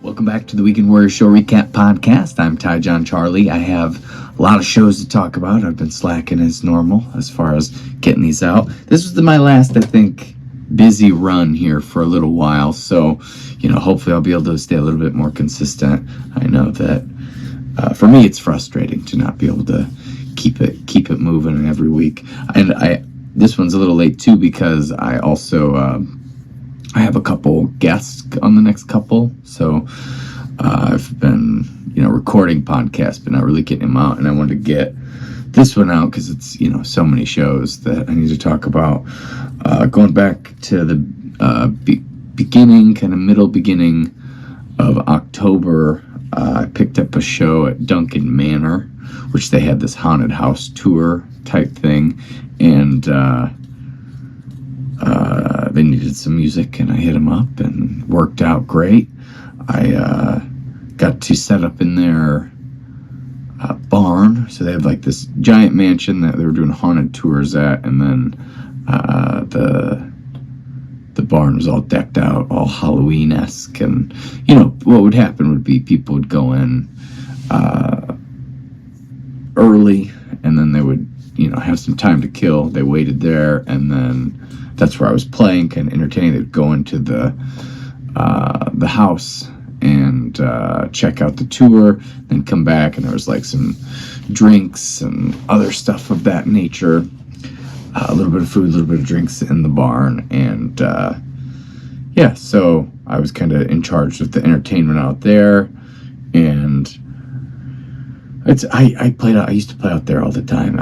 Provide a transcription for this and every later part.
Welcome back to the Weekend Warrior Show Recap Podcast. I'm TyJon Charlie. I have a lot of shows to talk about. I've been slacking as normal as far as getting these out. This was my last, I think, busy run here for a little while. So, hopefully I'll be able to stay a little bit more consistent. I know that for me it's frustrating to not be able to keep it moving every week. And this one's a little late too because I also I have a couple guests on the next couple, so I've been, recording podcasts, but not really getting them out, and I wanted to get this one out because it's, so many shows that I need to talk about. Going back to the middle beginning of October, I picked up a show at Duncan Manor, which they had this haunted house tour type thing, and they needed some music, and I hit them up, and worked out great. I got to set up in their barn, so they have like this giant mansion that they were doing haunted tours at, and then the barn was all decked out, all Halloween-esque, and what would happen would be people would go in early, and then they would have some time to kill. They waited there, and then that's where I was playing, kind of entertaining. They'd go into the house and check out the tour, then come back, and there was like some drinks and other stuff of that nature. A little bit of food, a little bit of drinks in the barn, and so I was kind of in charge of the entertainment out there, and I used to play out there all the time.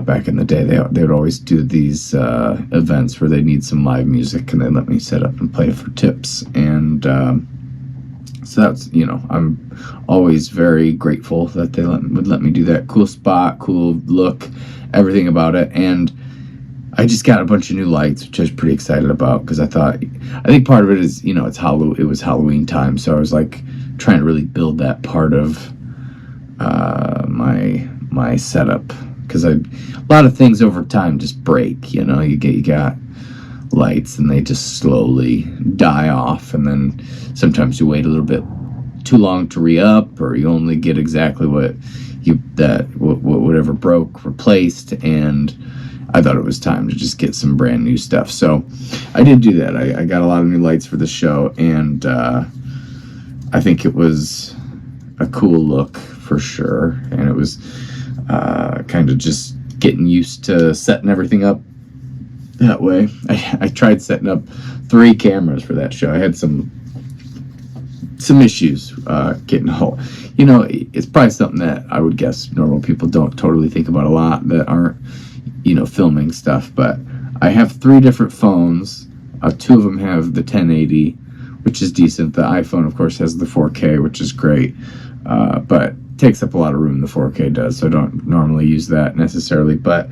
Back in the day, they would always do these events where they need some live music, and they let me set up and play for tips. And so that's, I'm always very grateful that they would let me do that. Cool spot, cool look, everything about it. And I just got a bunch of new lights, which I was pretty excited about, because I think part of it is, it was Halloween time, so I was like trying to really build that part of my setup, because a lot of things over time just break. You got lights and they just slowly die off, and then sometimes you wait a little bit too long to re-up, or you only get exactly whatever broke replaced. And I thought it was time to just get some brand new stuff, so I did do that. I got a lot of new lights for the show, and I think it was a cool look for sure, and it was kind of just getting used to setting everything up that way. I tried setting up 3 cameras for that show. I had some issues getting a hold. It's probably something that I would guess normal people don't totally think about a lot, that aren't filming stuff. But I have 3 different phones. 2 of them have the 1080, which is decent. The iPhone, of course, has the 4K, which is great, but takes up a lot of room, the 4K does, so I don't normally use that necessarily. But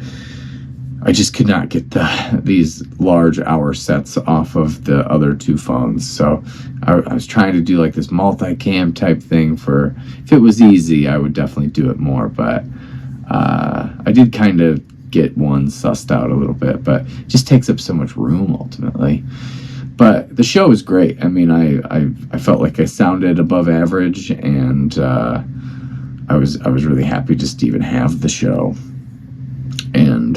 I just could not get these large hour sets off of the other 2 phones, so I was trying to do like this multicam type thing. For if it was easy, I would definitely do it more, but I did kind of get one sussed out a little bit, but it just takes up so much room ultimately. But the show was great. I mean, I felt like I sounded above average, and I was really happy just to even have the show. And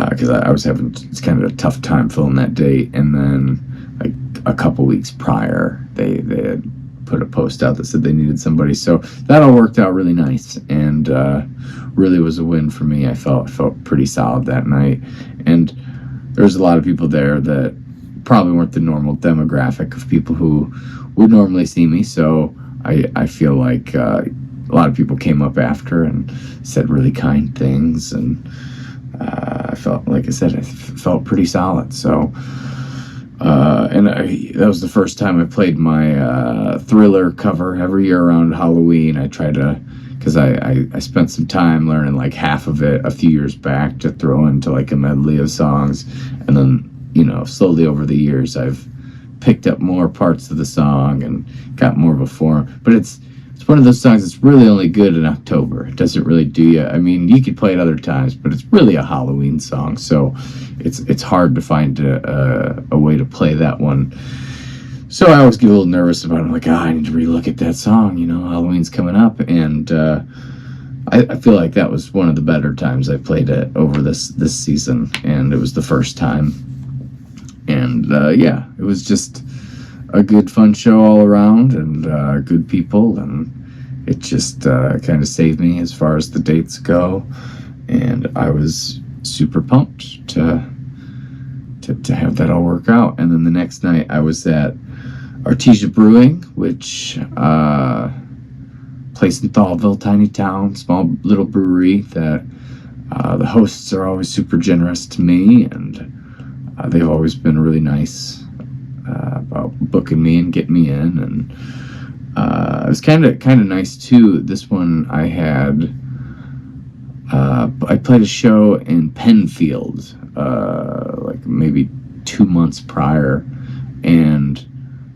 because I was having kind of a tough time filling that date, and then like a couple weeks prior, they had put a post out that said they needed somebody, so that all worked out really nice, and really was a win for me. I felt pretty solid that night, and there was a lot of people there that probably weren't the normal demographic of people who would normally see me, so I feel like a lot of people came up after and said really kind things, and I felt, like I said, I felt pretty solid. So and that was the first time I played my Thriller cover. Every year around Halloween, I try to, because I spent some time learning like half of it a few years back to throw into like a medley of songs, and then slowly over the years I've picked up more parts of the song and got more of a form. But it's one of those songs that's really only good in October. It doesn't really do you. I mean, you could play it other times, but it's really a Halloween song, so it's hard to find a way to play that one So I always get a little nervous about it. I'm like, I need to relook at that song. Halloween's coming up, and I feel like that was one of the better times I played it over this season, and it was the first time. And yeah, it was just a good, fun show all around, and good people, and it just kind of saved me as far as the dates go. And I was super pumped to have that all work out. And then the next night I was at Artesia Brewing, which place in Thawville, tiny town, small little brewery that the hosts are always super generous to me, and they've always been really nice about booking me and getting me in. And it was kind of nice too. This one I had I played a show in Penfield like maybe 2 months prior, and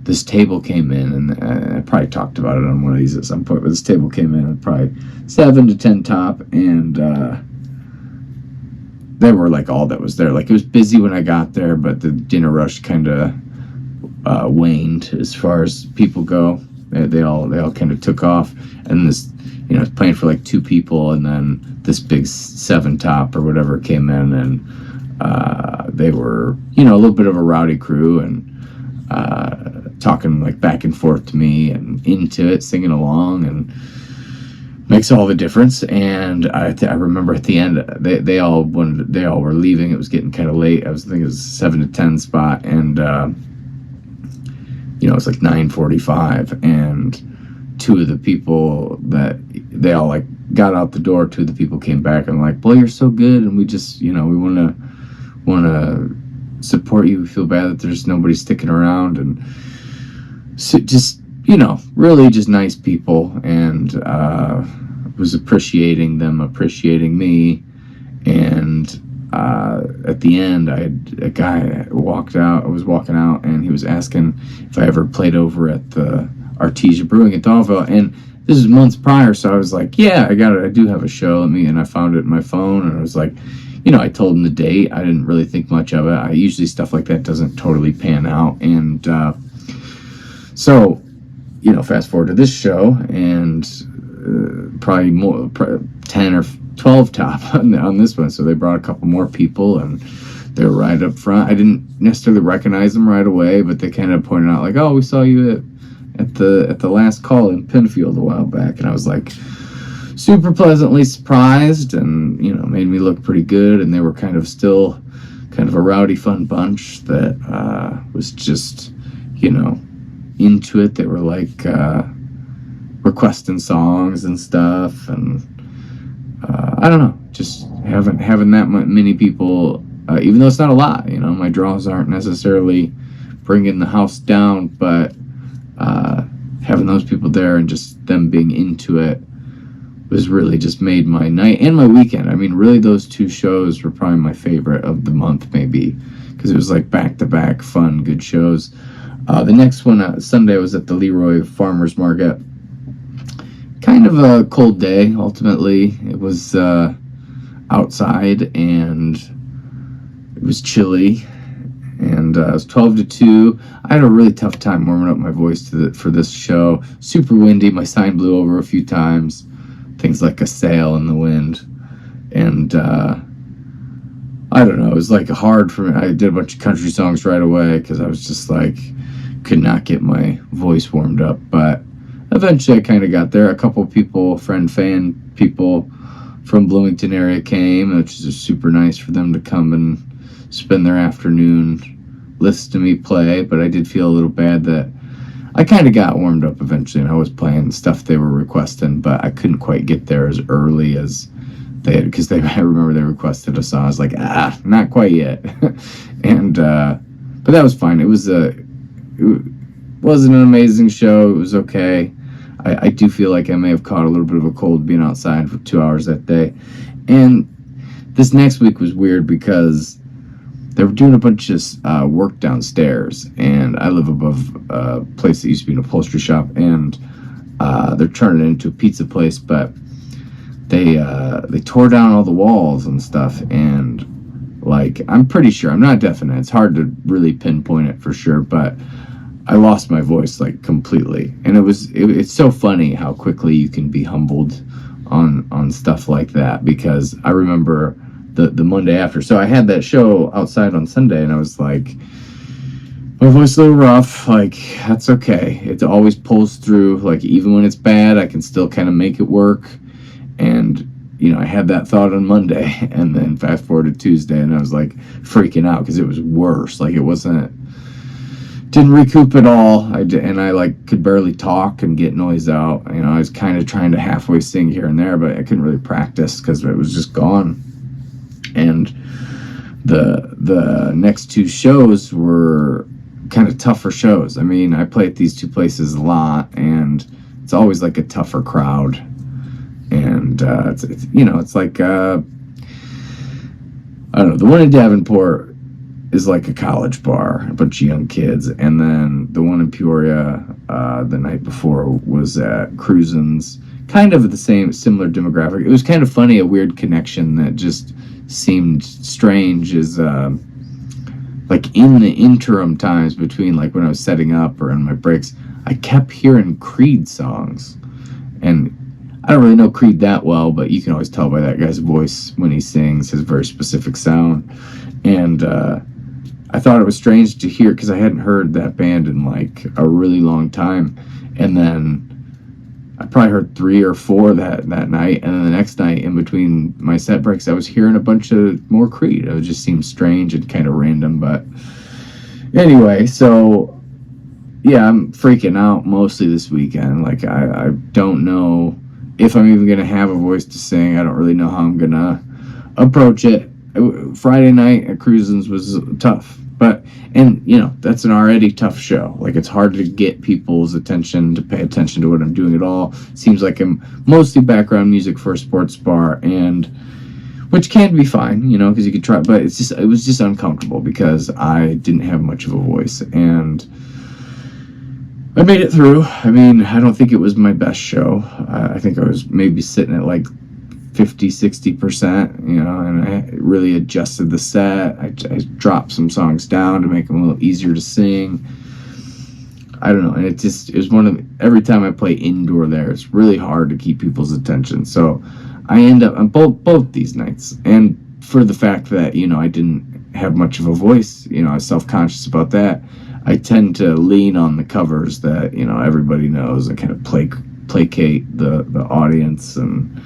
this table came in, and I probably talked about it on one of these at some point, but this table came in at probably 7 to 10 top, and they were like all that was there. Like, it was busy when I got there, but the dinner rush kind of waned as far as people go. They all kind of took off, and this, I was playing for like 2 people, and then this big 7 top or whatever came in, and they were, a little bit of a rowdy crew, and talking like back and forth to me and into it, singing along, and makes all the difference. And I remember at the end, they all were leaving. It was getting kind of late. I was thinking it was a 7 to 10 spot, and it was like 9:45, and 2 of the people that they all like got out the door. 2 of the people came back and like, "Boy, you're so good, and we just, we want to support you. We feel bad that there's nobody sticking around," and so just, really just nice people, and was appreciating them, appreciating me. And at the end, I had a guy I was walking out, and he was asking if I ever played over at the Artesia Brewing in Thawville, and this is months prior, so I was like, yeah, I do have a show, and I found it in my phone, and I was like, I told him the date. I didn't really think much of it. Usually stuff like that doesn't totally pan out, and so, fast forward to this show, and probably more 10 or 12 top on this one. So they brought a couple more people, and they were right up front. I didn't necessarily recognize them right away, but they kind of pointed out like, "Oh, we saw you at the last call in Penfield a while back," and I was like super pleasantly surprised, and made me look pretty good. And they were still kind of a rowdy, fun bunch that was just into it. They were like requesting songs and stuff, and I don't know, just having that many people, even though it's not a lot. My draws aren't necessarily bringing the house down, but having those people there and just them being into it was really just made my night and my weekend. I mean, really, those 2 shows were probably my favorite of the month, maybe, because it was like back-to-back fun, good shows. The next one, Sunday, was at the Leroy Farmers Market. Kind of a cold day, ultimately. It was outside, and it was chilly, and it was 12 to 2. I had a really tough time warming up my voice for this show. Super windy. My sign blew over a few times. Things like a sail in the wind. And I don't know. It was like hard for me. I did a bunch of country songs right away because I was just like, could not get my voice warmed up. But eventually I kind of got there. A couple people, fan people from Bloomington area came, which is super nice for them to come and spend their afternoon listening to me play. But I did feel a little bad that I kind of got warmed up eventually, and I was playing stuff they were requesting, but I couldn't quite get there as early as they had, because I remember they requested a song. I was like, not quite yet. And but that was fine. It wasn't an amazing show. It was okay. I do feel like I may have caught a little bit of a cold being outside for 2 hours that day. And this next week was weird because they were doing a bunch of work downstairs, and I live above a place that used to be an upholstery shop, and they're turning it into a pizza place, but they tore down all the walls and stuff, and like, I'm pretty sure, I'm not definite, it's hard to really pinpoint it for sure, but I lost my voice like completely, and it's so funny how quickly you can be humbled on stuff like that, because I remember the Monday after. So I had that show outside on Sunday, and I was like, my voice is a little rough. Like, that's okay. It always pulls through. Like, even when it's bad, I can still kind of make it work. And I had that thought on Monday, and then fast forward to Tuesday, and I was like freaking out because it was worse. Like, didn't recoup at all. And I like could barely talk and get noise out. I was kind of trying to halfway sing here and there, but I couldn't really practice because it was just gone. And the next two shows were kind of tougher shows. I mean, I play at these two places a lot, and it's always like a tougher crowd. And it's like I don't know. The one in Davenport is like a college bar, a bunch of young kids, and then the one in Peoria the night before was at Cruisin's, kind of the similar demographic. It was kind of funny, a weird connection that just seemed strange. Is like in the interim times between like when I was setting up or in my breaks, I kept hearing Creed songs, and I don't really know Creed that well, but you can always tell by that guy's voice when he sings, his very specific sound. And I thought it was strange to hear because I hadn't heard that band in like a really long time. And then I probably heard 3 or 4 that night. And then the next night, in between my set breaks, I was hearing a bunch of more Creed. It just seemed strange and kind of random. But anyway, so yeah, I'm freaking out mostly this weekend. Like, I don't know if I'm even going to have a voice to sing. I don't really know how I'm going to approach it. Friday night at Cruisin's was tough. And that's an already tough show. Like, it's hard to get people's attention to pay attention to what I'm doing at all. Seems like I'm mostly background music for a sports bar, and which can be fine, because you could try, but it was just uncomfortable because I didn't have much of a voice, and I made it through. I mean, I don't think it was my best show. I think I was maybe sitting at like 50-60%, and I really adjusted the set. I dropped some songs down to make them a little easier to sing. I don't know, and it was every time I play indoor there, it's really hard to keep people's attention. So I end up on both these nights, and for the fact that I didn't have much of a voice, I was self-conscious about that. I tend to lean on the covers that everybody knows and kind of placate the audience, and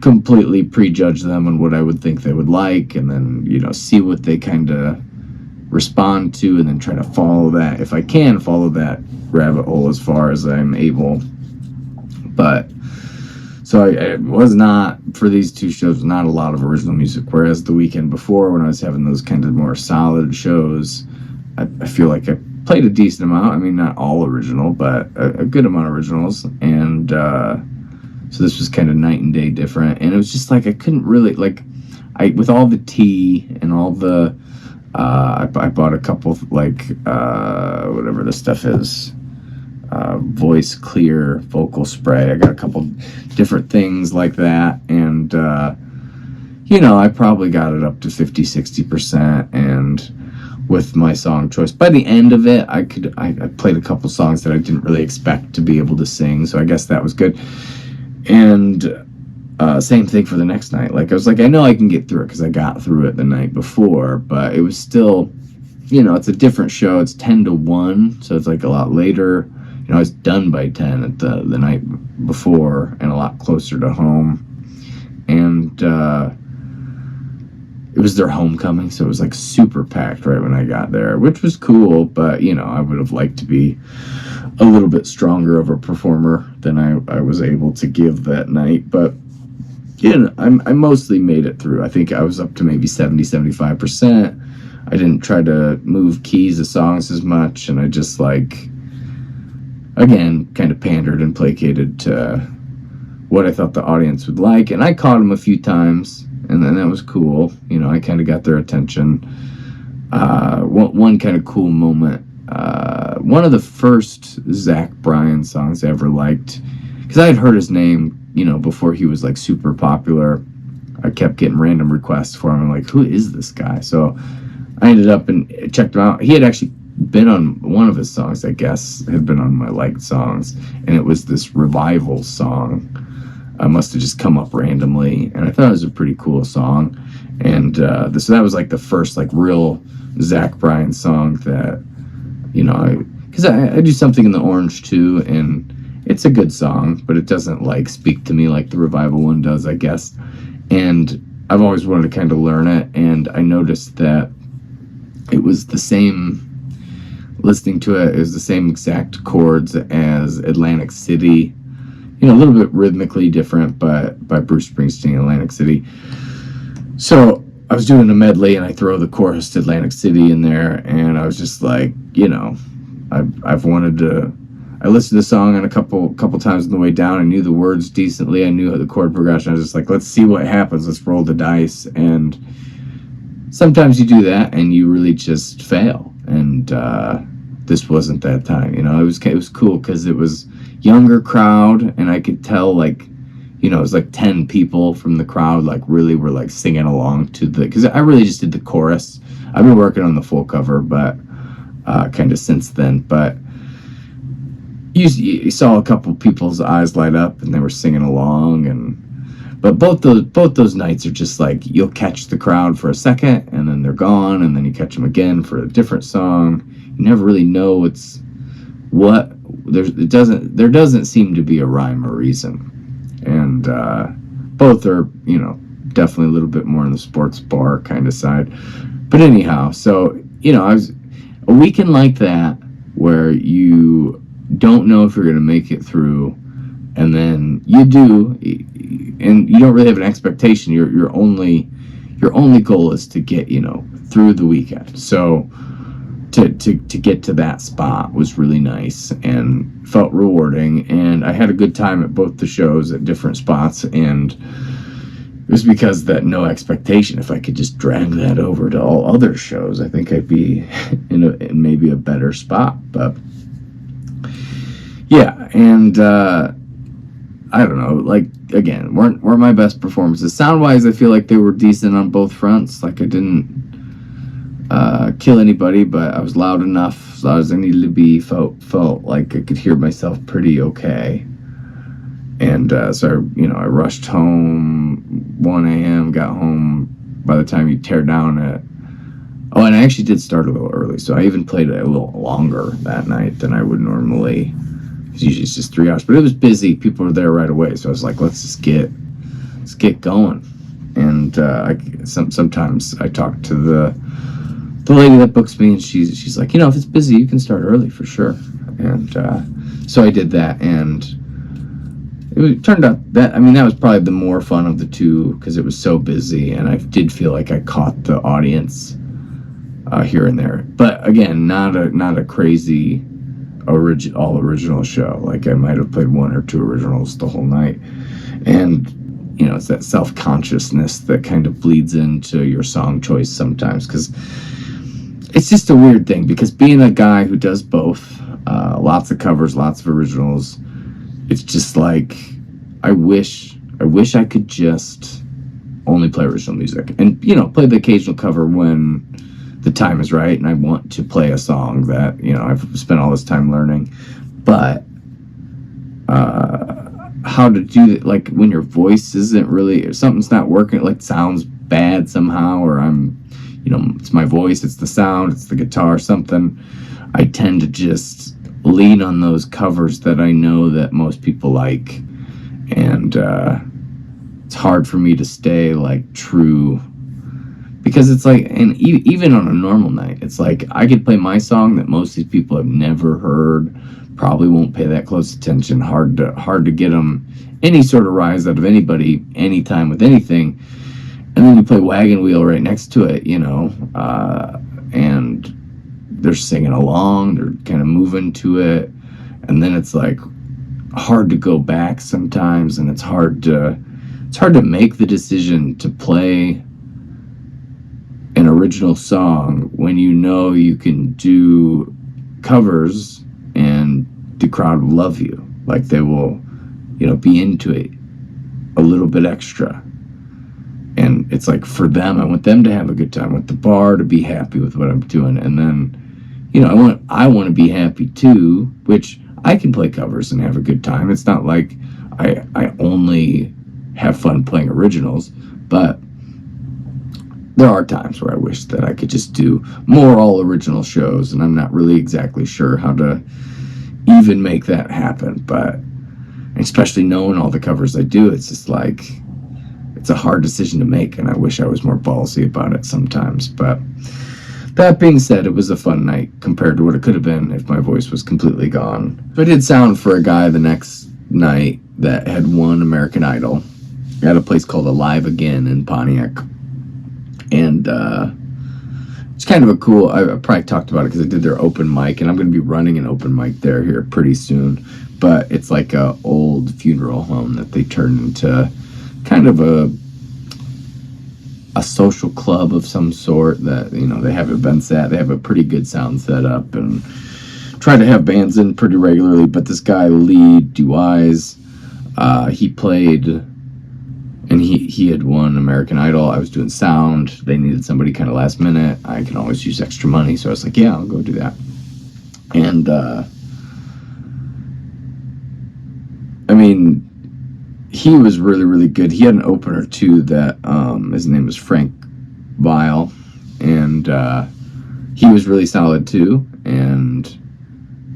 completely prejudge them on what I would think they would like, and then see what they kind of respond to, and then try to follow that, if I can follow that rabbit hole as far as I'm able. But so I was not, for these two shows, not a lot of original music, whereas the weekend before, when I was having those kind of more solid shows, I feel like I played a decent amount. I mean, not all original, but a good amount of originals. And so this was kind of night and day different. And it was just like I couldn't really, like, with all the tea and all the I bought a couple, like, whatever this stuff is, voice clear vocal spray. I got a couple different things like that, and I probably got it up to 50-60%. And with my song choice, by the end of it, I played a couple songs that I didn't really expect to be able to sing, so I guess that was good. And same thing for the next night. Like, I was like, I know I can get through it because I got through it the night before, but it was still, it's a different show. It's 10 to 1, so it's like a lot later. I was done by 10 at the night before, and a lot closer to home. And it was their homecoming, so it was like super packed right when I got there, which was cool, but I would have liked to be a little bit stronger of a performer than I was able to give that night. But I mostly made it through. I think I was up to maybe 70-75%. I didn't try to move keys of songs as much, and I just, like, again, kind of pandered and placated to what I thought the audience would like. And I caught them a few times, and then that was cool. I kind of got their attention. One kind of cool moment, one of the first Zach Bryan songs I ever liked, because I had heard his name, before he was like super popular. I kept getting random requests for him. I'm like, who is this guy? So I ended up and checked him out. He had actually been on one of his songs, I guess, had been on my liked songs, and it was this Revival song. I must have just come up randomly, and I thought it was a pretty cool song. And so that was like the first like real Zach Bryan song that, because I do Something in the Orange too, and it's a good song, but it doesn't like speak to me like the Revival one does, I guess. And I've always wanted to kind of learn it, and I noticed that it was the same, listening to it, it was the same exact chords as Atlantic City, a little bit rhythmically different, but by Bruce Springsteen, Atlantic City. So I was doing a medley, and I throw the chorus to Atlantic City in there, and I was just like, I've wanted to. I listened to the song on a couple times on the way down. I knew the words decently. I knew the chord progression. I was just like, let's see what happens. Let's roll the dice. And sometimes you do that, and you really just fail. And this wasn't that time. It was cool because it was younger crowd, and I could tell like, it was like 10 people from the crowd like really were like singing along to because I really just did the chorus. I've been working on the full cover, but kind of since then. But you saw a couple people's eyes light up, and they were singing along. But both those nights are just like you'll catch the crowd for a second, and then they're gone, and then you catch them again for a different song. You never really know there doesn't seem to be a rhyme or reason. And both are, definitely a little bit more on the sports bar kind of side. But anyhow, so, I was a weekend like that where you don't know if you're going to make it through, and then you do, and you don't really have an expectation. Your only goal is to get, through the weekend. So to get to that spot was really nice and felt rewarding, and I had a good time at both the shows at different spots, and it was because that no expectation. If I could just drag that over to all other shows, I think I'd be in maybe a better spot. But yeah, and I don't know, like, again, weren't my best performances. Sound-wise, I feel like they were decent on both fronts. Like, I didn't kill anybody, but I was loud enough, as loud as I needed to be. Felt like I could hear myself pretty okay. And so I rushed home 1 a.m., got home by the time you tear down at... Oh, and I actually did start a little early, so I even played it a little longer that night than I would normally. Because usually it's just 3 hours, but it was busy. People were there right away, so I was like, let's get going. And sometimes I talk to the lady that books me, and she's like, if it's busy, you can start early for sure. And so I did that, and it turned out that was probably the more fun of the two because it was so busy, and I did feel like I caught the audience here and there. But again, not a crazy all original show. Like I might have played 1 or 2 originals the whole night, and it's that self-consciousness that kind of bleeds into your song choice sometimes, because it's just a weird thing, because being a guy who does both, lots of covers, lots of originals, it's just like I wish I could just only play original music and play the occasional cover when the time is right and I want to play a song that I've spent all this time learning. But how to do it, like when your voice isn't really, something's not working, like sounds bad somehow, or it's my voice, it's the sound, it's the guitar, something, I tend to just lean on those covers that I know that most people like, and it's hard for me to stay like true, because it's like, and even on a normal night, it's like I could play my song that most of these people have never heard, probably won't pay that close attention, hard to get them any sort of rise out of anybody anytime with anything. And then you play Wagon Wheel right next to it, and they're singing along, they're kind of moving to it, and then it's like hard to go back sometimes, and it's hard to make the decision to play an original song when you can do covers and the crowd will love you, like they will be into it a little bit extra. And it's like, for them, I want them to have a good time, I want the bar to be happy with what I'm doing, and then I want to be happy too, which I can play covers and have a good time. It's not like I only have fun playing originals, but there are times where I wish that I could just do more all original shows, and I'm not really exactly sure how to even make that happen. But especially knowing all the covers I do, it's just like it's a hard decision to make, and I wish I was more ballsy about it sometimes. But that being said, it was a fun night compared to what it could have been if my voice was completely gone. So I did sound for a guy the next night that had won American Idol at a place called Alive Again in Pontiac. And it's kind of a cool, I probably talked about it because I did their open mic, and I'm going to be running an open mic there here pretty soon. But it's like a old funeral home that they turned into kind of a social club of some sort that, they have events at. They have a pretty good sound set up and try to have bands in pretty regularly. But this guy, Lee DeWise, he played, and he had won American Idol. I was doing sound. They needed somebody kind of last minute. I can always use extra money. So I was like, yeah, I'll go do that. And, he was really, really good. He had an opener too that his name was Frank Vile, and he was really solid too. And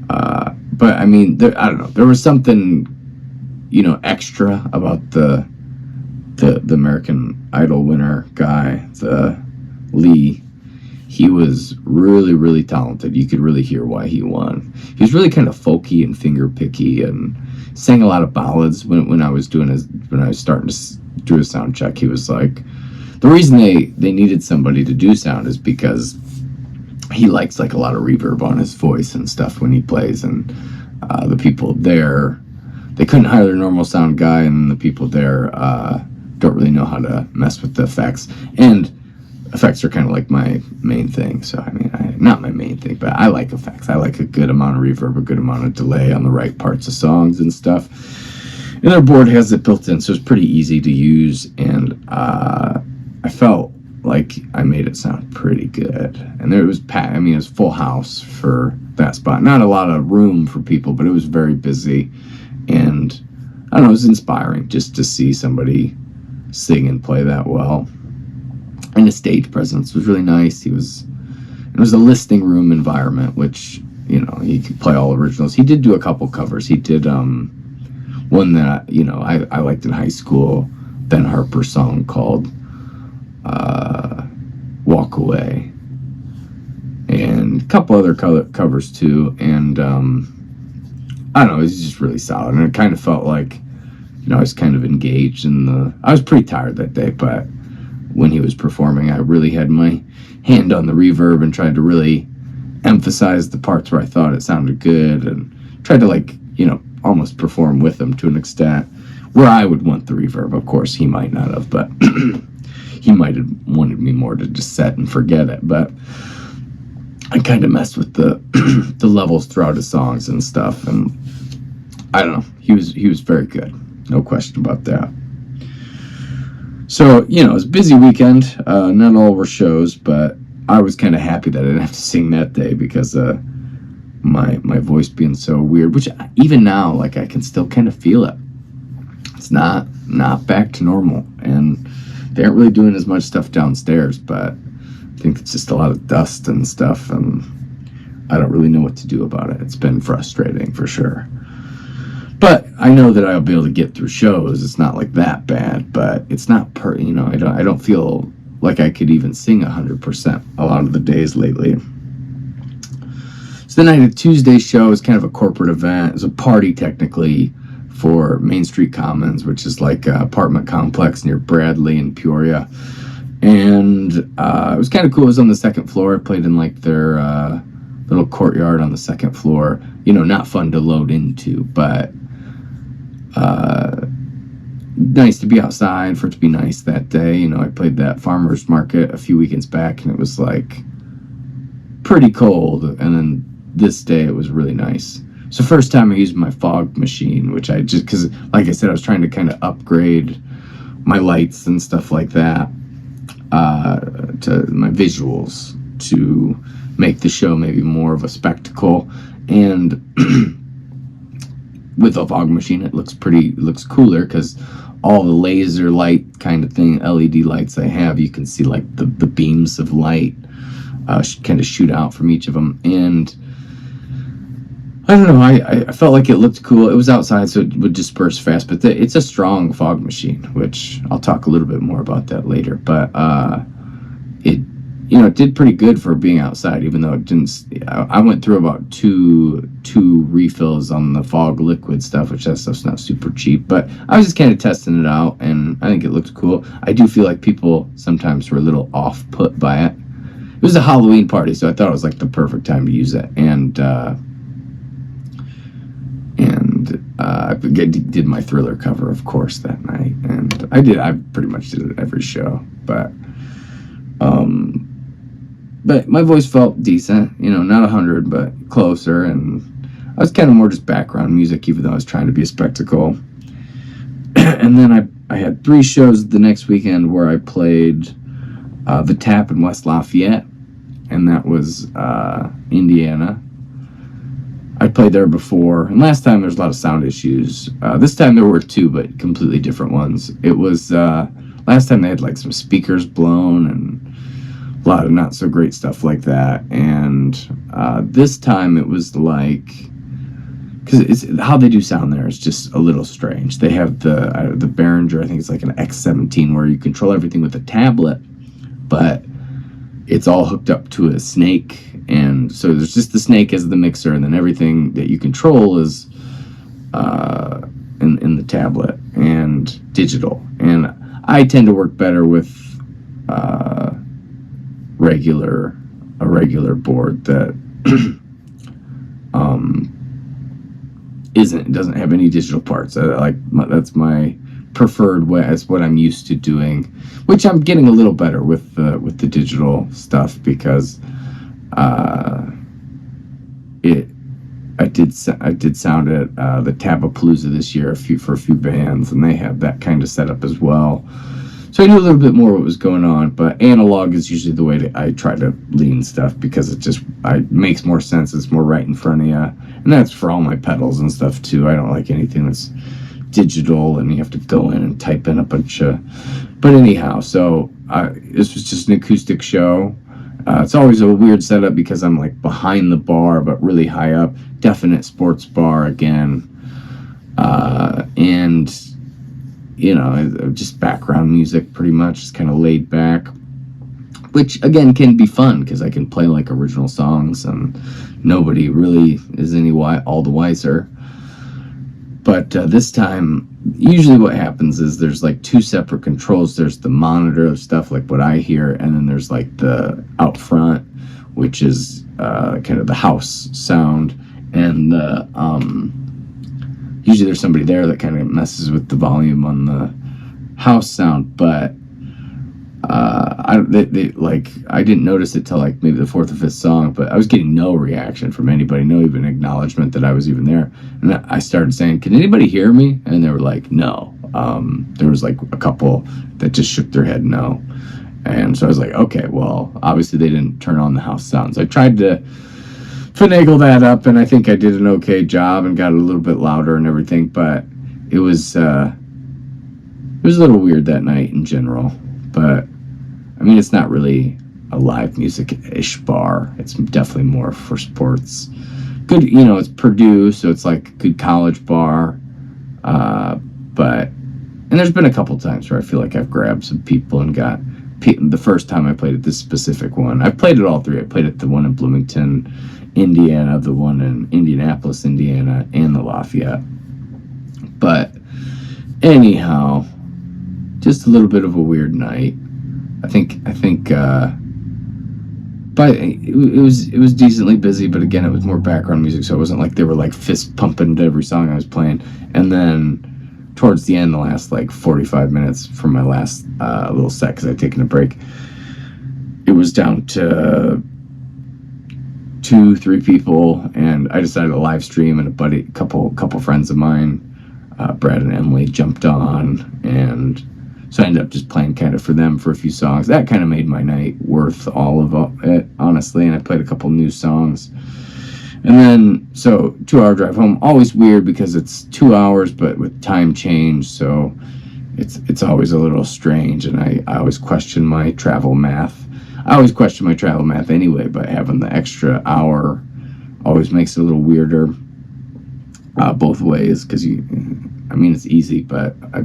but I don't know. There was something extra about the American Idol winner guy, the Lee. He was really, really talented. You could really hear why he won. He was really kind of folky and finger picky and sang a lot of ballads when I was starting to do a sound check. He was like, the reason they needed somebody to do sound is because he likes like a lot of reverb on his voice and stuff when he plays, and the people there, they couldn't hire their normal sound guy, and the people there don't really know how to mess with the effects. And effects are kind of like my main thing. So, not my main thing, but I like effects. I like a good amount of reverb, a good amount of delay on the right parts of songs and stuff. And their board has it built in, so it's pretty easy to use. And I felt like I made it sound pretty good. And it was it was full house for that spot. Not a lot of room for people, but it was very busy. And I don't know, it was inspiring just to see somebody sing and play that well. And his stage presence was really nice. It was a listening room environment, which, he could play all originals. He did do a couple covers. He did one that, I liked in high school, Ben Harper's song called Walk Away. And a couple other covers too. And I don't know, it was just really solid. And it kind of felt like, I was kind of engaged I was pretty tired that day, but when he was performing, I really had my hand on the reverb and tried to really emphasize the parts where I thought it sounded good, and tried to almost perform with him to an extent where I would want the reverb. Of course, he might not have, but he might have wanted me more to just set and forget it. But I kind of messed with the the levels throughout his songs and stuff, and I don't know. He was very good, no question about that. So, it was a busy weekend. Not all were shows, but I was kind of happy that I didn't have to sing that day because my voice being so weird, which even now, I can still kind of feel it. It's not back to normal, and they aren't really doing as much stuff downstairs, but I think it's just a lot of dust and stuff, and I don't really know what to do about it. It's been frustrating for sure. But I know that I'll be able to get through shows. It's not like that bad, but it's not I don't feel like I could even sing 100% a lot of the days lately. So then I had a Tuesday show. It was kind of a corporate event. It was a party technically for Main Street Commons, which is like an apartment complex near Bradley and Peoria. And it was kind of cool. It was on the second floor. I played in their little courtyard on the second floor. Not fun to load into, but nice to be outside, for it to be nice that day. I played that farmer's market a few weekends back, and it was pretty cold, and then this day it was really nice. So first time I used my fog machine, which I just, because like I said, I was trying to kind of upgrade my lights and stuff like that to my visuals to make the show maybe more of a spectacle. And with a fog machine, it looks cooler because all the laser light kind of thing, LED lights I have, you can see like the beams of light kind of shoot out from each of them. And I don't know, I felt like it looked cool. It was outside, so it would disperse fast, but it's a strong fog machine, which I'll talk a little bit more about that later. But it it did pretty good for being outside, even though it didn't. I went through about two refills on the fog liquid stuff, which that stuff's not super cheap. But I was just kind of testing it out, and I think it looked cool. I do feel like people sometimes were a little off put by it. It was a Halloween party, so I thought it was like the perfect time to use it. And I did my Thriller cover, of course, that night, and I pretty much did it every show, but my voice felt decent, not 100, but closer, and I was kind of more just background music, even though I was trying to be a spectacle. And then I had 3 shows the next weekend where I played the Tap in West Lafayette, and that was Indiana. I played there before, and last time there was a lot of sound issues. This time there were 2, but completely different ones. It was, last time they had like some speakers blown and a lot of not so great stuff like that. And this time it was like, because it's how they do sound there is just a little strange. They have the Behringer, I think it's like an X17, where you control everything with a tablet, but it's all hooked up to a snake, and so there's just the snake as the mixer, and then everything that you control is in the tablet and digital. And I tend to work better with a regular board that doesn't have any digital parts. That's my preferred way. That's what I'm used to doing, which I'm getting a little better with the digital stuff, because I did sound at the Tabapalooza this year for a few bands, and they have that kind of setup as well. So I knew a little bit more what was going on, but analog is usually the way I try to lean stuff, because it makes more sense. It's more right in front of you, and that's for all my pedals and stuff too. I don't like anything that's digital and you have to go in and type in a bunch of. But anyhow, so this was just an acoustic show. It's always a weird setup because I'm like behind the bar but really high up. Definite sports bar again, and just background music pretty much, just kind of laid back, which again can be fun because I can play like original songs and nobody really is all the wiser. But this time, usually what happens is there's like 2 separate controls. There's the monitor of stuff, like what I hear, and then there's like the out front, which is kind of the house sound. And usually there's somebody there that kind of messes with the volume on the house sound. But I didn't notice it till like maybe the 4th or 5th song, but I was getting no reaction from anybody, no even acknowledgement that I was even there. And I started saying, "Can anybody hear me?" And they were like, "No." There was like a couple that just shook their head no. And so I was like, okay, well, obviously they didn't turn on the house sounds. I tried to finagle that up, and I think I did an okay job and got it a little bit louder and everything, but it was a little weird that night in general. But I mean, it's not really a live music-ish bar. It's definitely more for sports. Good, it's Purdue, so it's like a good college bar. And there's been a couple times where I feel like I've grabbed some people and got the first time I played at this specific one. I've played at all 3. I played at the one in Bloomington, Indiana, the one in Indianapolis, Indiana, and the Lafayette. But anyhow, just a little bit of a weird night. I think but it was decently busy, but again, it was more background music, so it wasn't like they were like fist pumping to every song I was playing. And then towards the end, the last like 45 minutes from my last little set, because I'd taken a break, it was down to 2-3 people, and I decided to live stream, and a couple friends of mine, Brad and Emily, jumped on and So I ended up just playing kind of for them for a few songs. That kind of made my night worth all of it, honestly. And I played a couple new songs. And then, so 2-hour drive home, always weird because it's 2 hours, but with time change. So it's always a little strange. And I always question my travel math. I always question my travel math anyway, but having the extra hour always makes it a little weirder both ways. Because it's easy, but I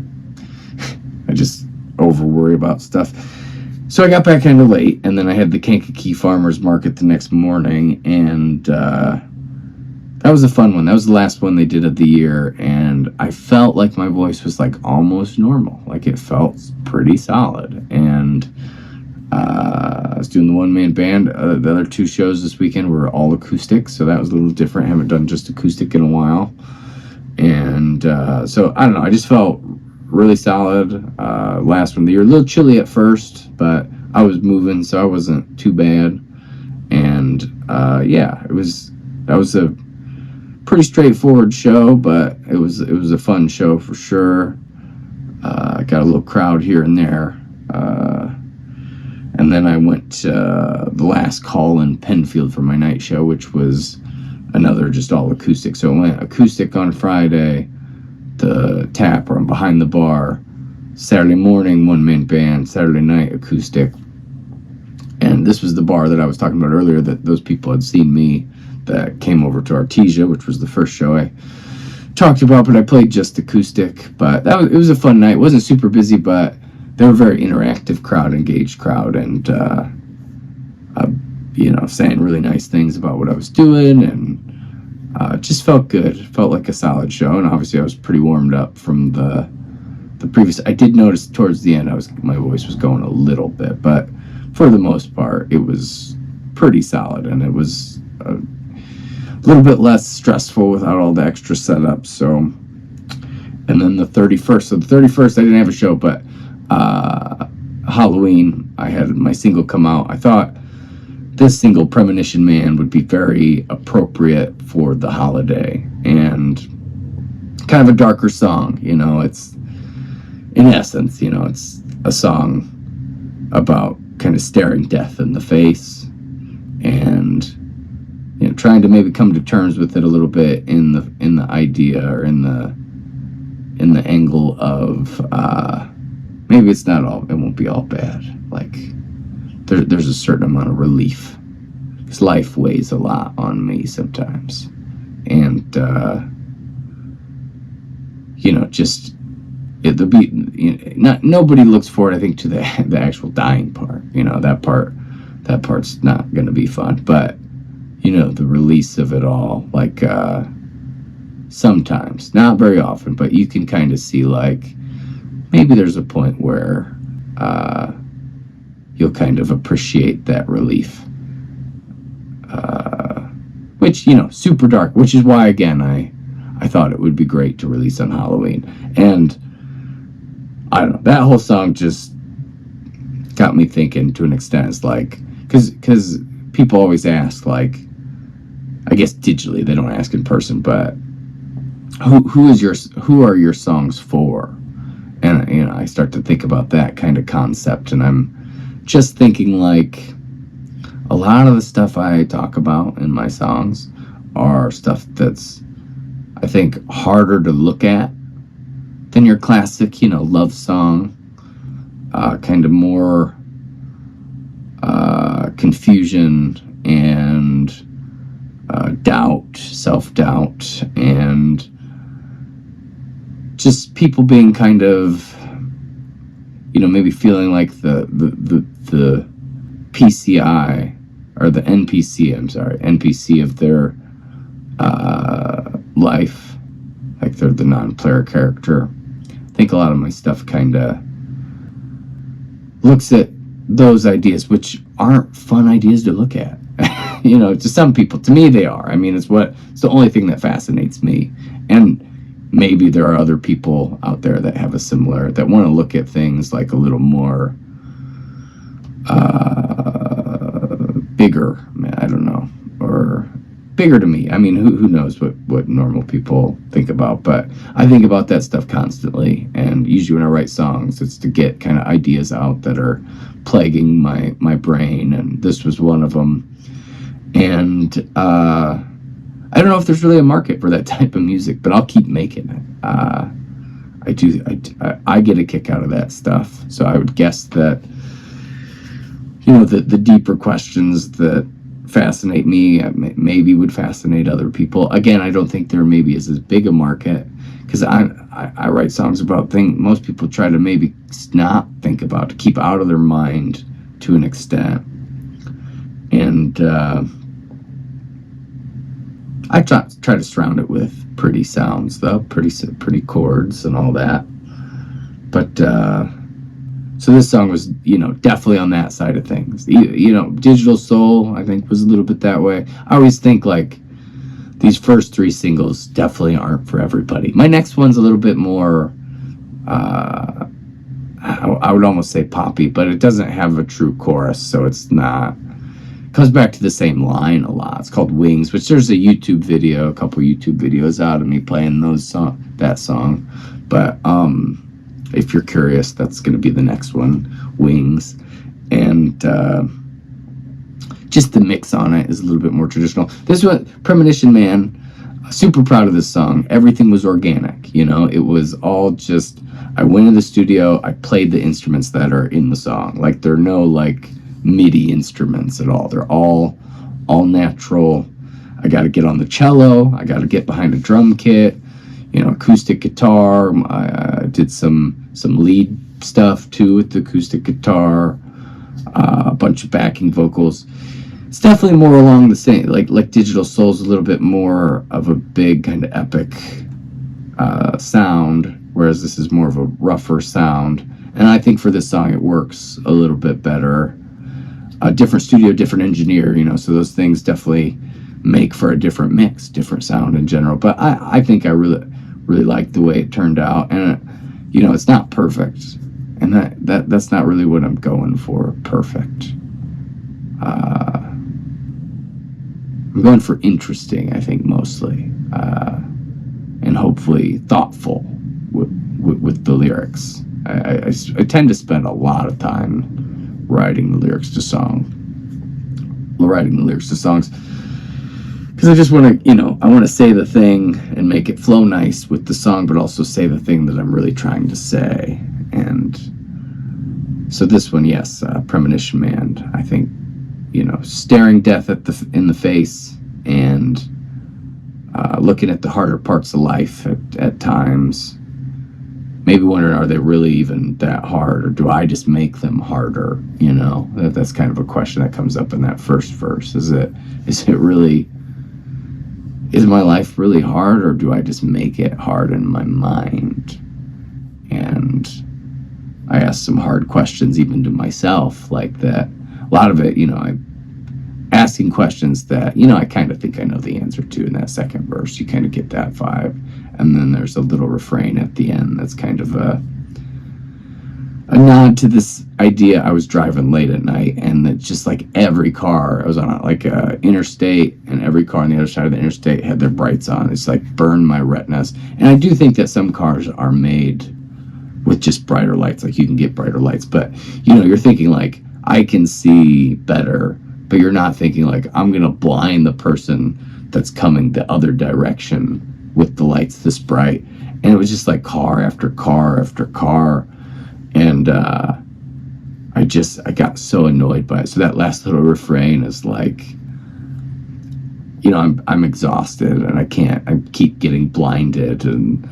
just over worry about stuff. So I got back kind of late, and then I had the Kankakee Farmers Market the next morning, and that was a fun one. That was the last one they did of the year, and I felt like my voice was like almost normal. Like it felt pretty solid. And I was doing the one-man band. The other 2 shows this weekend were all acoustic, so that was a little different. I haven't done just acoustic in a while. And so, I don't know, I just felt really solid. Last one of the year, a little chilly at first, but I was moving, so I wasn't too bad. And that was a pretty straightforward show, but it was a fun show for sure. Got a little crowd here and there. And then I went to the last call in Penfield for my night show, which was another just all acoustic. So I went acoustic on Friday, the tap or behind the bar. Saturday morning, one-man band. Saturday night, acoustic. And this was the bar that I was talking about earlier, that those people had seen me that came over to Artesia, which was the first show I talked about, but I played just acoustic. But it was a fun night. It wasn't super busy, but they were a very interactive crowd, engaged crowd, and saying really nice things about what I was doing, and it just felt good. It felt like a solid show, and obviously I was pretty warmed up from the previous. I did notice towards the end my voice was going a little bit, but for the most part it was pretty solid, and it was a little bit less stressful without all the extra setup. So, and then the 31st. So the 31st I didn't have a show, but Halloween I had my single come out. I thought this single, Premonition Man, would be very appropriate for the holiday, and kind of a darker song. It's, in essence, it's a song about kind of staring death in the face, and trying to maybe come to terms with it a little bit in the idea, or in the angle of maybe it won't be all bad. Like there's a certain amount of relief, because life weighs a lot on me sometimes, and nobody looks forward, I think, to the actual dying part. That part's not going to be fun, but the release of it all, like sometimes, not very often, but you can kind of see, like, maybe there's a point where you'll kind of appreciate that relief, which, super dark, which is why, again, I thought it would be great to release on Halloween. And I don't know, that whole song just got me thinking to an extent. It's like, because people always ask, like, I guess digitally, they don't ask in person, but who are your songs for? And I start to think about that kind of concept, and I'm just thinking, like, a lot of the stuff I talk about in my songs are stuff that's, I think, harder to look at than your classic, love song. Kind of more confusion and doubt, self-doubt, and just people being kind of, maybe feeling like the PCI, or the NPC of their life, like they're the non-player character. I think a lot of my stuff kind of looks at those ideas, which aren't fun ideas to look at. To some people. To me, they are. I mean, it's the only thing that fascinates me. And maybe there are other people out there that have that want to look at things like a little more bigger, I don't know, or bigger to me. I mean, who knows what normal people think about, but I think about that stuff constantly. And usually when I write songs, it's to get kind of ideas out that are plaguing my brain, and this was one of them. And I don't know if there's really a market for that type of music, but I'll keep making it. I get a kick out of that stuff. So I would guess that, the deeper questions that fascinate me maybe would fascinate other people. Again, I don't think there maybe is as big a market, because I write songs about things most people try to maybe not think about, to keep out of their mind to an extent. And I try to surround it with pretty sounds, though, pretty chords and all that. But so this song was, definitely on that side of things. Digital Soul, I think, was a little bit that way. I always think like these first 3 singles definitely aren't for everybody. My next one's a little bit more, I would almost say poppy, but it doesn't have a true chorus, so it's not. Comes back to the same line a lot. It's called Wings, which there's a couple YouTube videos out of me playing that song. But if you're curious, that's going to be the next one, Wings. And just the mix on it is a little bit more traditional. This one, Premonition Man, super proud of this song. Everything was organic, it was all just, I went in the studio, I played the instruments that are in the song. Like, there are no like MIDI instruments at all. They're all natural. I got to get on the cello. I got to get behind a drum kit, acoustic guitar. I did some lead stuff too with the acoustic guitar, a bunch of backing vocals. It's definitely more along the same, like Digital Soul's a little bit more of a big kind of epic sound, whereas this is more of a rougher sound. And I think for this song it works a little bit better. A different studio, different engineer, so those things definitely make for a different mix, different sound in general. But I think I really, really like the way it turned out. And, it's not perfect. And that's not really what I'm going for, perfect. I'm going for interesting, I think, mostly. And hopefully thoughtful with the lyrics. I tend to spend a lot of time writing the lyrics to songs, because I just want to, I want to say the thing and make it flow nice with the song, but also say the thing that I'm really trying to say. And so this one, yes, Premonition Man, I think, staring death in the face, and looking at the harder parts of life at times. Maybe wondering, are they really even that hard, or do I just make them harder? That's kind of a question that comes up in that first verse. Is my life really hard, or do I just make it hard in my mind? And I ask some hard questions even to myself, like that. A lot of it, I'm asking questions that, I kind of think I know the answer to in that second verse. You kind of get that vibe. And then there's a little refrain at the end that's kind of a nod to this idea. I was driving late at night, and that just like every car, I was on like a interstate, and every car on the other side of the interstate had their brights on. It's like burned my retinas. And I do think that some cars are made with just brighter lights. Like, you can get brighter lights, but you're thinking like, I can see better, but you're not thinking like, I'm going to blind the person that's coming the other direction with the lights this bright. And it was just like car after car after car. And I got so annoyed by it. So that last little refrain is like, I'm exhausted, and I keep getting blinded. And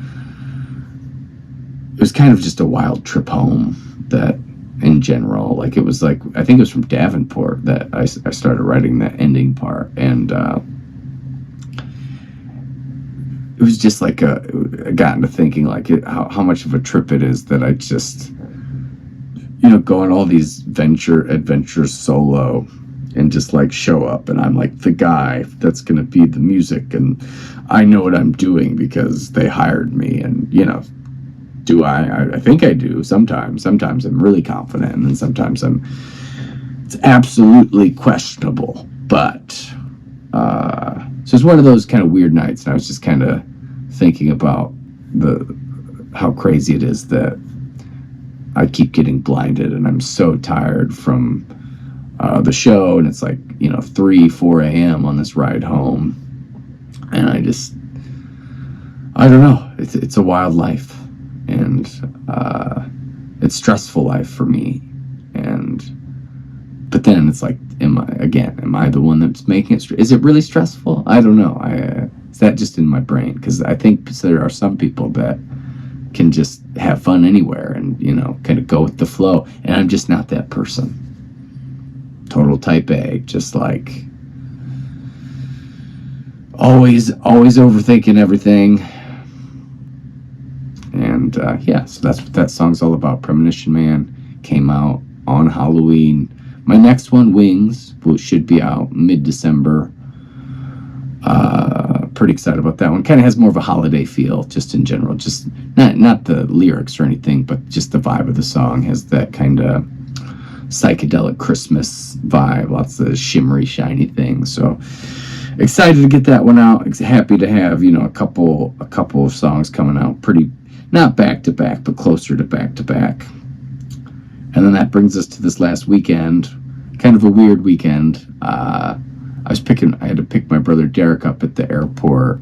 it was kind of just a wild trip home, that in general, like, it was like, I think it was from Davenport that I started writing that ending part. And it was just like I got into thinking like how much of a trip it is that I just, go on all these adventures solo, and just like show up, and I'm like the guy that's going to be the music, and I know what I'm doing because they hired me. And, do I think I do sometimes. Sometimes I'm really confident, and then sometimes it's absolutely questionable. But So it's one of those kind of weird nights, and I was just kind of thinking about how crazy it is that I keep getting blinded, and I'm so tired from the show, and it's like 3-4 a.m. on this ride home, and I don't know. It's a wild life, and it's stressful life for me, but then it's like, am I the one that's making it? Is it really stressful? I don't know. Is that just in my brain? Because I think there are some people that can just have fun anywhere and kind of go with the flow, and I'm just not that person. Total type A, just like always overthinking everything. And so that's what that song's all about. Premonition Man came out on Halloween. My next one, Wings, which should be out mid-December. Pretty excited about that one. Kind of has more of a holiday feel, just in general. Just not the lyrics or anything, but just the vibe of the song has that kind of psychedelic Christmas vibe. Lots of shimmery, shiny things. So excited to get that one out. Happy to have a couple of songs coming out. Pretty not back to back, but closer to back to back. And then that brings us to this last weekend. Kind of a weird weekend. I had to pick my brother Derek up at the airport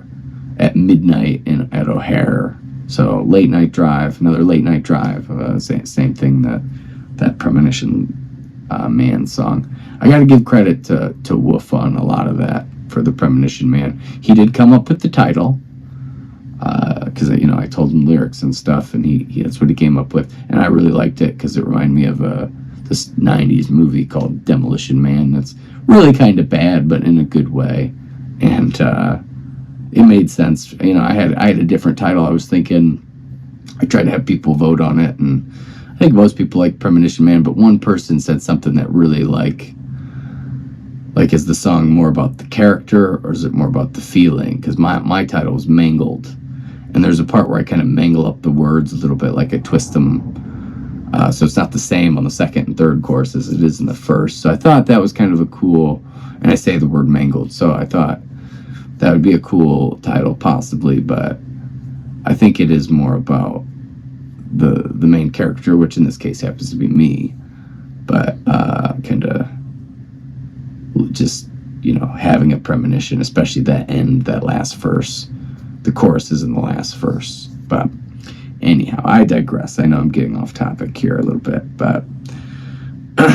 at midnight at O'Hare. So late night drive, another late night drive. Same thing that Premonition Man song. I got to give credit to Wolf on a lot of that for the Premonition Man. He did come up with the title because I told him lyrics and stuff, and he that's what he came up with, and I really liked it because it reminded me of this 90s movie called Demolition Man that's really kind of bad, but in a good way. And it made sense. I had a different title. I was thinking, I tried to have people vote on it, and I think most people like Premonition Man, but one person said something that really like is the song more about the character, or is it more about the feeling? Because my title was Mangled, and there's a part where I kind of mangle up the words a little bit, like I twist them. So it's not the same on the second and third chorus as it is in the first. So I thought that was kind of a cool, and I say the word mangled, so I thought that would be a cool title possibly, but I think it is more about the main character, which in this case happens to be me, but kind of just having a premonition, especially that last verse. The chorus is in the last verse, but anyhow, I digress. I know I'm getting off topic here a little bit, but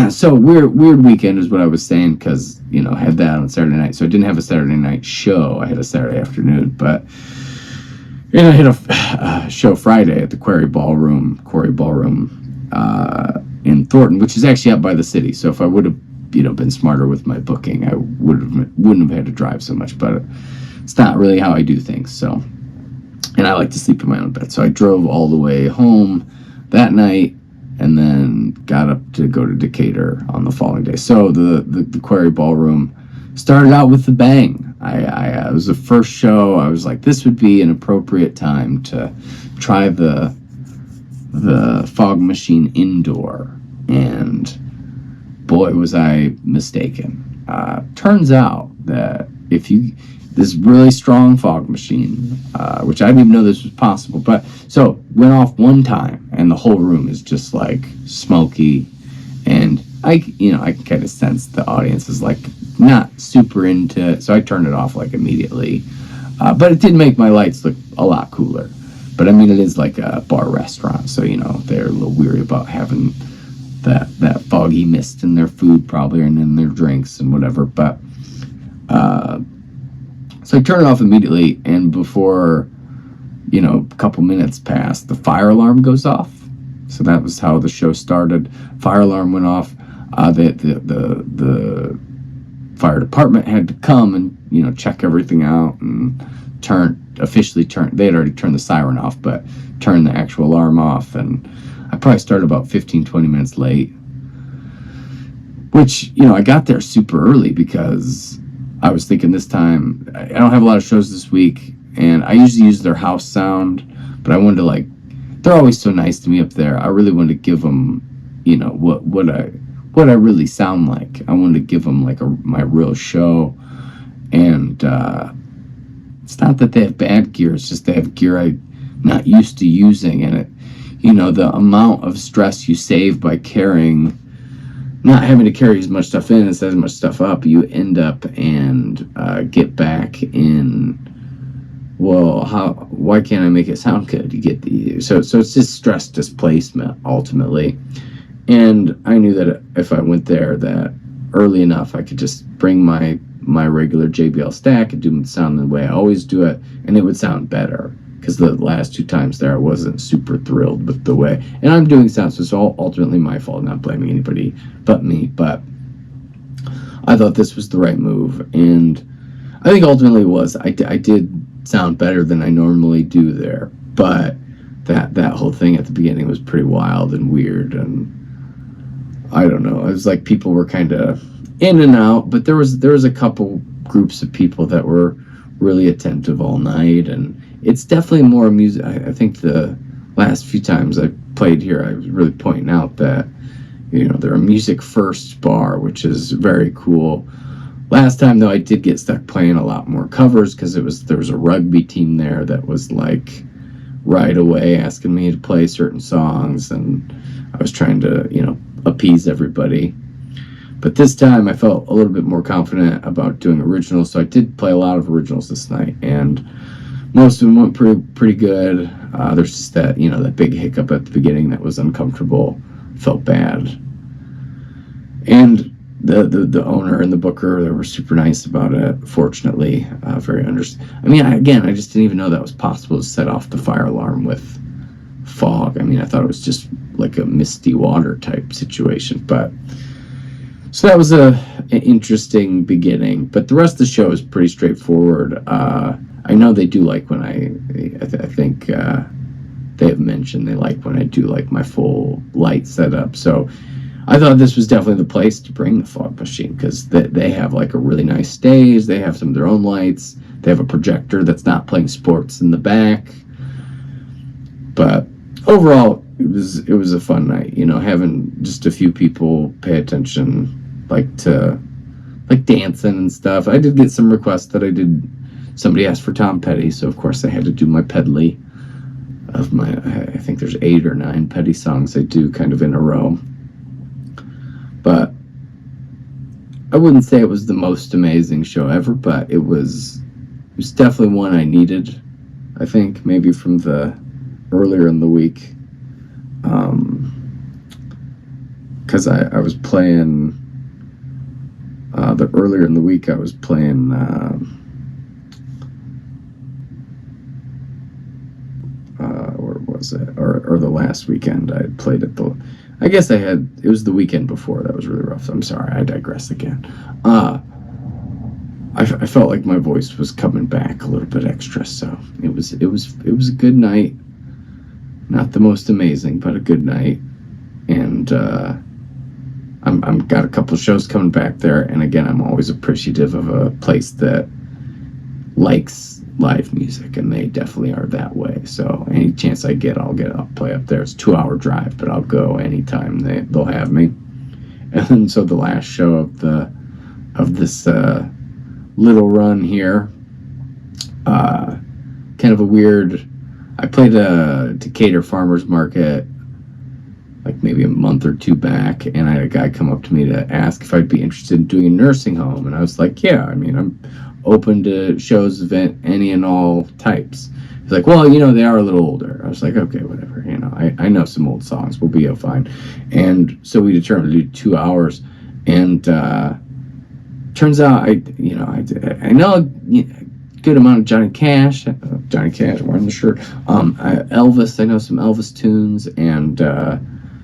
so weird weekend is what I was saying, because I had that on Saturday night, so I didn't have a Saturday night show. I had a Saturday afternoon, but I had a show Friday at the Quarry Ballroom in Thornton, which is actually up by the city. So if I would have been smarter with my booking, I wouldn't have had to drive so much, but it's not really how I do things. So, and I like to sleep in my own bed, so I drove all the way home that night and then got up to go to Decatur on the following day. So the Quarry Ballroom started out with a bang. It was the first show. I was like, this would be an appropriate time to try the fog machine indoor, and boy, was I mistaken. Turns out that this really strong fog machine, which I didn't even know this was possible, but so went off one time, and the whole room is just like smoky, and I can kind of sense the audience is like not super into it, so I turned it off like immediately. But it did make my lights look a lot cooler. But I mean, it is like a bar restaurant, so they're a little weary about having that foggy mist in their food probably, and in their drinks and whatever. But so I turned it off immediately, and before a couple minutes passed, the fire alarm goes off. So that was how the show started. Fire alarm went off. The fire department had to come and check everything out and officially turn. They had already turned the siren off, but turned the actual alarm off. And I probably started about 15-20 minutes late, which I got there super early because I was thinking this time I don't have a lot of shows this week, and I usually use their house sound, but I wanted to they're always so nice to me up there. I really wanted to give them what I really sound like. I wanted to give them my real show, and it's not that they have bad gear, it's just they have gear I'm not used to using, and the amount of stress you save by carrying, not having to carry as much stuff in and as much stuff up, you end up and get back in, well, why can't I make it sound good? You get so it's just stress displacement ultimately. And I knew that if I went there, that early enough I could just bring my regular JBL stack and do the sound the way I always do it, and it would sound better. Because the last 2 times there, I wasn't super thrilled with the way. And I'm doing sound, so it's all ultimately my fault, not blaming anybody but me. But I thought this was the right move. And I think ultimately it was. I did sound better than I normally do there. But that whole thing at the beginning was pretty wild and weird. And I don't know. It was like people were kind of in and out. But there was a couple groups of people that were really attentive all night. And it's definitely more music. I think the last few times I played here, I was really pointing out that, they're a music first bar, which is very cool. Last time, though, I did get stuck playing a lot more covers because there was a rugby team there that was like right away asking me to play certain songs, and I was trying to, appease everybody. But this time I felt a little bit more confident about doing originals, so I did play a lot of originals this night, and most of them went pretty good. There's just that, that big hiccup at the beginning that was uncomfortable. Felt bad. And the owner and the booker, they were super nice about it, fortunately. Very I just didn't even know that was possible to set off the fire alarm with fog. I thought it was just like a misty water type situation. But so that was an interesting beginning. But the rest of the show is pretty straightforward. I know they do like when I think they have mentioned they like when I do like my full light setup. So I thought this was definitely the place to bring the fog machine, because they have like a really nice stage. They have some of their own lights. They have a projector that's not playing sports in the back. But overall, it was a fun night. Having just a few people pay attention, like dancing and stuff. I did get some requests that I did. Somebody asked for Tom Petty, so of course I had to do my Pedley of my, I think there's 8 or 9 Petty songs I do kind of in a row. But I wouldn't say it was the most amazing show ever, but it was definitely one I needed, I think, maybe from the earlier in the week. Because I was playing, earlier in the week I was playing, where was it? Or the last weekend I had played at the, I guess it was the weekend before that was really rough. I'm sorry, I digress again. I felt like my voice was coming back a little bit extra, so it was a good night. Not the most amazing, but a good night. And I'm got a couple shows coming back there, and again, I'm always appreciative of a place that likes live music, and they definitely are that way. So any chance I get, I'll play up there. It's a 2-hour drive, but I'll go anytime they'll have me. And so the last show of this little run here, kind of a weird. I played a Decatur Farmers Market like maybe a month or 2 back, and I had a guy come up to me to ask if I'd be interested in doing a nursing home, and I was like, yeah, I'm open to shows of any and all types. He's like, well, they are a little older. I was like, okay, whatever. I know some old songs. We'll be fine. And so we determined to do 2 hours, and turns out I know a good amount of Johnny Cash, wearing the shirt. Elvis, I know some Elvis tunes, and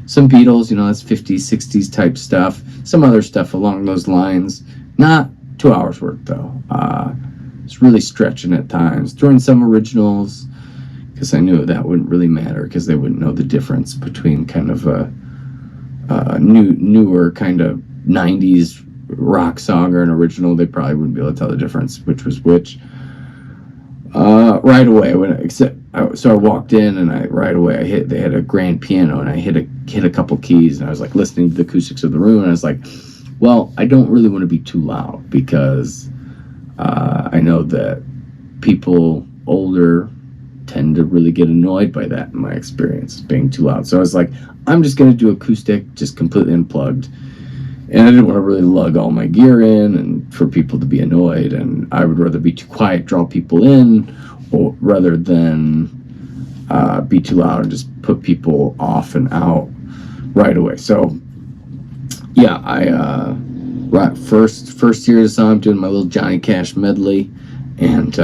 some Beatles, that's 50s, 60s type stuff. Some other stuff along those lines. Not 2 hours worth, though. It's really stretching at times. Throwing some originals, because I knew that wouldn't really matter, because they wouldn't know the difference between kind of a newer kind of 90s rock song or an original. They probably wouldn't be able to tell the difference, which was which. Right away, so I walked in, and they had a grand piano, and I hit a couple keys, and I was like listening to the acoustics of the room, and I was like, well, I don't really want to be too loud, because I know that people older tend to really get annoyed by that, in my experience, being too loud. So I was like, I'm just going to do acoustic, just completely unplugged. And I didn't want to really lug all my gear in and for people to be annoyed. And I would rather be too quiet, draw people in, or rather than be too loud and just put people off and out right away. So yeah, first year of the song, I'm doing my little Johnny Cash medley, and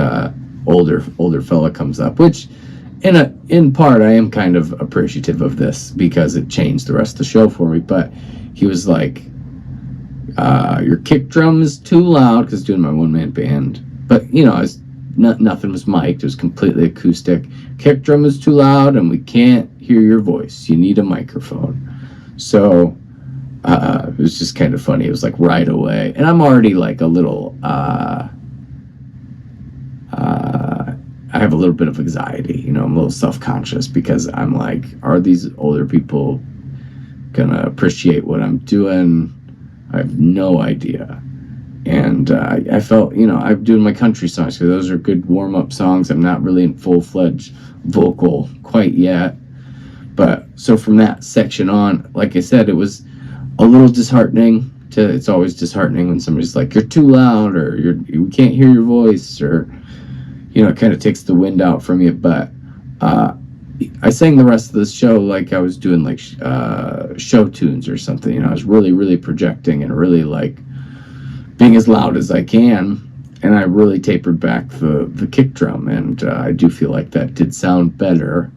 older fella comes up, which in part I am kind of appreciative of this because it changed the rest of the show for me. But he was like, your kick drum is too loud, because doing my one-man band, but nothing was mic'd, it was completely acoustic. Kick drum is too loud and we can't hear your voice, you need a microphone. So it was just kind of funny. It was like right away, and I'm already like a little I have a little bit of anxiety, I'm a little self-conscious, because I'm like, are these older people gonna appreciate what I'm doing? I have no idea. And I felt, I'm doing my country songs, because those are good warm-up songs. I'm not really in full-fledged vocal quite yet. But so from that section on, like I said, it was a little disheartening. It's always disheartening when somebody's like, you're too loud, or we can't hear your voice, or it kind of takes the wind out from you. But I sang the rest of the show like I was doing like show tunes or something. I was really, really projecting and really like being as loud as I can. And I really tapered back the kick drum, and I do feel like that did sound better.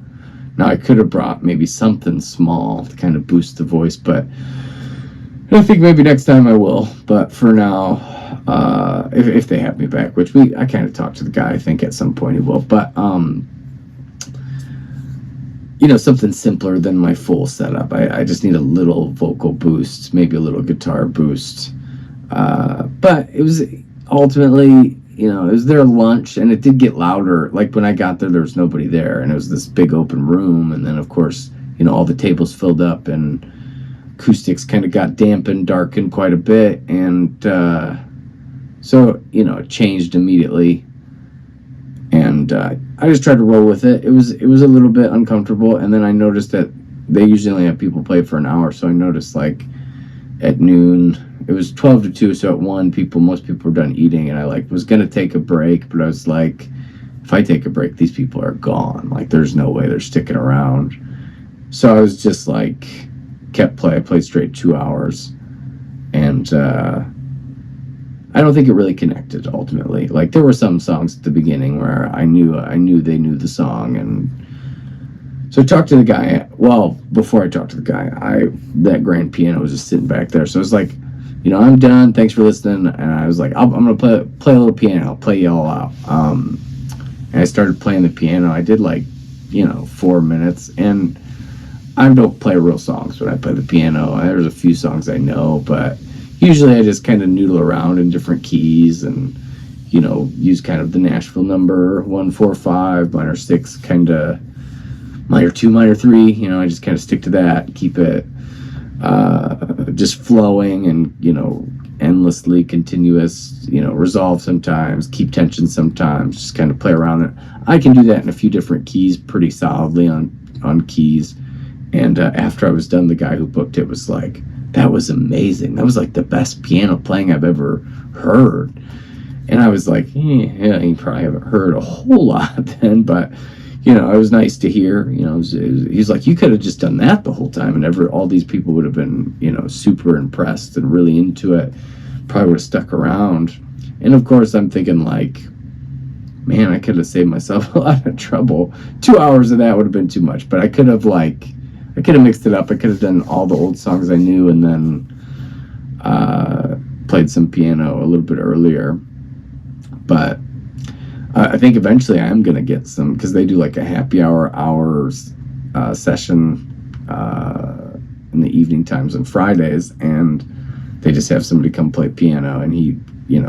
Now, I could have brought maybe something small to kind of boost the voice, but I think maybe next time I will. But for now, if they have me back, which I kind of talked to the guy, I think at some point he will. But something simpler than my full setup. I just need a little vocal boost, maybe a little guitar boost. But it was ultimately, it was their lunch, and it did get louder. Like when I got there was nobody there, and it was this big open room. And then, of course, all the tables filled up, and acoustics kind of got dampened, darkened quite a bit. And so, it changed immediately. And I just tried to roll with it. It was a little bit uncomfortable. And then I noticed that they usually only have people play for an hour. So I noticed like at noon, it was 12 to 2. So at 1, most people were done eating. And I was going to take a break. But I was like, if I take a break, these people are gone. Like there's no way they're sticking around. So I was just like, I played straight 2 hours. And I don't think it really connected ultimately. Like there were some songs at the beginning where I knew they knew the song. And so I talked to the guy. Well, before I talked to the guy, that grand piano was just sitting back there. So I was like, I'm done. Thanks for listening. And I was like, I'm going to play a little piano. I'll play y'all out. And I started playing the piano. I did 4 minutes. And I don't play real songs when I play the piano. There's a few songs I know, but usually I just kind of noodle around in different keys and, use kind of the Nashville number, 1-4-5, minor 6, kind of minor 2, minor 3. I just kind of stick to that, keep it just flowing and, endlessly continuous, resolve sometimes, keep tension sometimes, just kind of play around it. I can do that in a few different keys pretty solidly on keys. And after I was done, the guy who booked it was like, that was amazing. That was like the best piano playing I've ever heard. And I was like, yeah, you probably haven't heard a whole lot then, but it was nice to hear. He's like, you could have just done that the whole time, and all these people would have been, super impressed and really into it. Probably would have stuck around. And of course, I'm thinking like, man, I could have saved myself a lot of trouble. 2 hours of that would have been too much, but I could have mixed it up. I could have done all the old songs I knew and then played some piano a little bit earlier. But I think eventually I am going to get some, because they do like a happy hours session in the evening times on Fridays, and they just have somebody come play piano, and he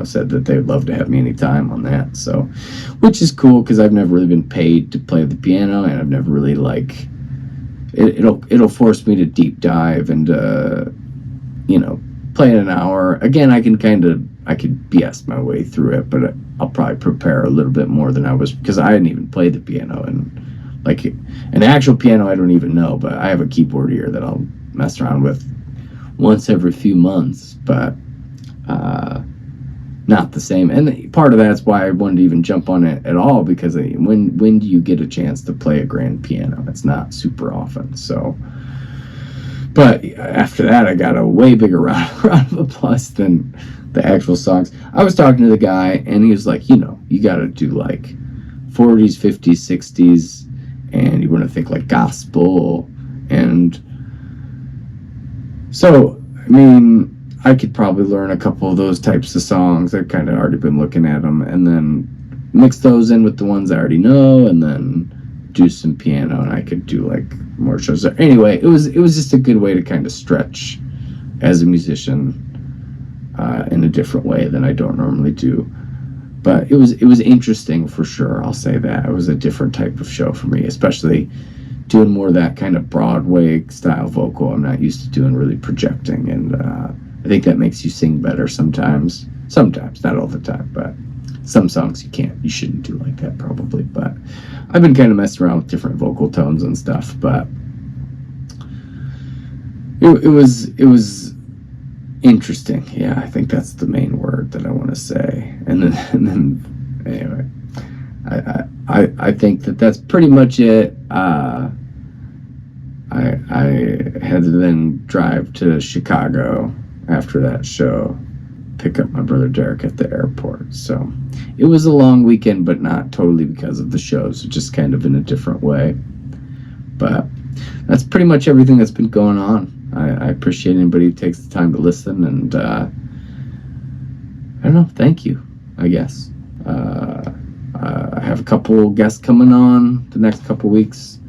said that they would love to have me anytime on that. So, which is cool, because I've never really been paid to play the piano, and I've never really it'll force me to deep dive into play it an hour. Again, I could BS my way through it, but I'll probably prepare a little bit more than I was, because I hadn't even played the piano, and like an actual piano I don't even know, but I have a keyboard here that I'll mess around with once every few months, but not the same. And part of that's why I wanted to even jump on it at all, because when do you get a chance to play a grand piano? It's not super often. So, but after that, I got a way bigger round of applause than the actual songs. I was talking to the guy, and he was like, you got to do like 40s, 50s, 60s, and you want to think like gospel. And so, I mean, I could probably learn a couple of those types of songs. I've kind of already been looking at them, and then mix those in with the ones I already know, and then do some piano, and I could do like more shows. Anyway, it was just a good way to kind of stretch as a musician in a different way than I don't normally do. But it was interesting for sure. I'll say that it was a different type of show for me, especially doing more of that kind of Broadway style vocal. I'm not used to doing really projecting, and I think that makes you sing better sometimes. Sometimes, not all the time, but some songs you shouldn't do like that probably. But I've been kind of messing around with different vocal tones and stuff, but it was interesting. Yeah, I think that's the main word that I want to say. And then anyway, I think that's pretty much it. I had to then drive to Chicago after that show, pick up my brother Derek at the airport. So it was a long weekend, but not totally because of the shows, just kind of in a different way. But that's pretty much everything that's been going on. I appreciate anybody who takes the time to listen, and I don't know, thank you, I guess. I have a couple guests coming on the next couple weeks.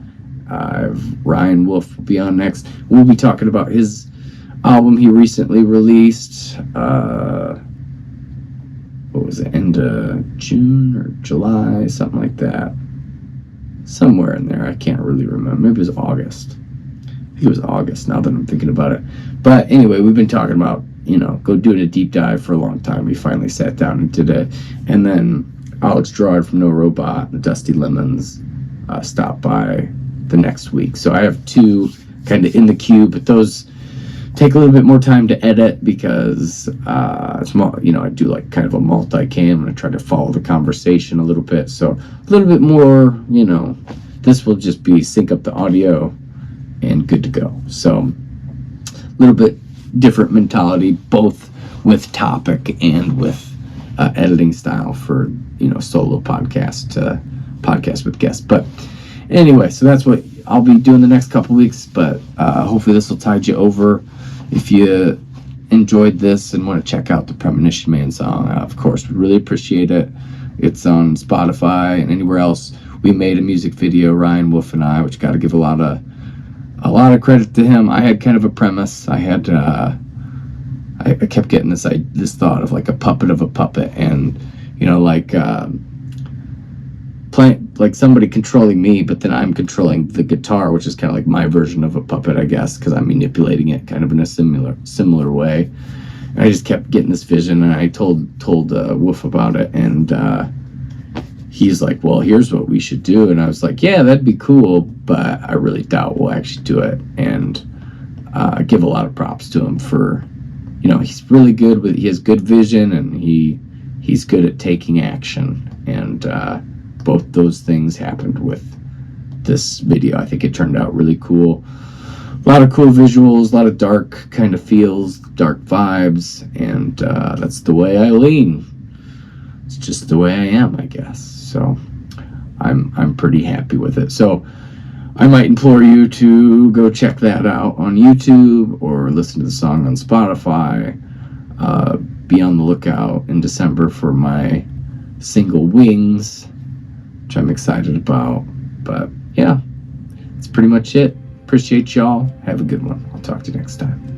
Ryan Wolf will be on next. We'll be talking about his album he recently released. What was it, end of June or July, something like that. Somewhere in there, I can't really remember. Maybe it was August. I think it was August, now that I'm thinking about it. But anyway, we've been talking about, go doing a deep dive for a long time. We finally sat down and did it. And then Alex Gerard from No Robot and Dusty Lemons stopped by the next week. So I have two kind of in the queue, but those take a little bit more time to edit, because it's more, I do like kind of a multi-cam, and I try to follow the conversation a little bit. So a little bit more, this will just be sync up the audio and good to go. So a little bit different mentality, both with topic and with editing style for, solo podcast with guests. But anyway, so that's what I'll be doing the next couple weeks, but hopefully this will tide you over. If you enjoyed this and want to check out the Premonition Man song, of course, we really appreciate it. It's on Spotify and anywhere else. We made a music video, Ryan Wolf and I, which got to give a lot of credit to him. I had kind of a premise. I had I kept getting this thought of like a puppet of a puppet, and playing like somebody controlling me, but then I'm controlling the guitar, which is kind of like my version of a puppet, I guess, because I'm manipulating it kind of in a similar way. And I just kept getting this vision, and I told Wolf about it, and he's like, well, here's what we should do. And I was like, yeah, that'd be cool, but I really doubt we'll actually do it. And I give a lot of props to him for, he's really good he has good vision, and he's good at taking action. And both those things happened with this video. I think it turned out really cool. A lot of cool visuals, a lot of dark kind of feels, dark vibes, and that's the way I lean. It's just the way I am, I guess. So I'm pretty happy with it. So I might implore you to go check that out on YouTube or listen to the song on Spotify. Be on the lookout in December for my single Wings, which I'm excited about. But yeah, that's pretty much it. Appreciate y'all. Have a good one. I'll talk to you next time.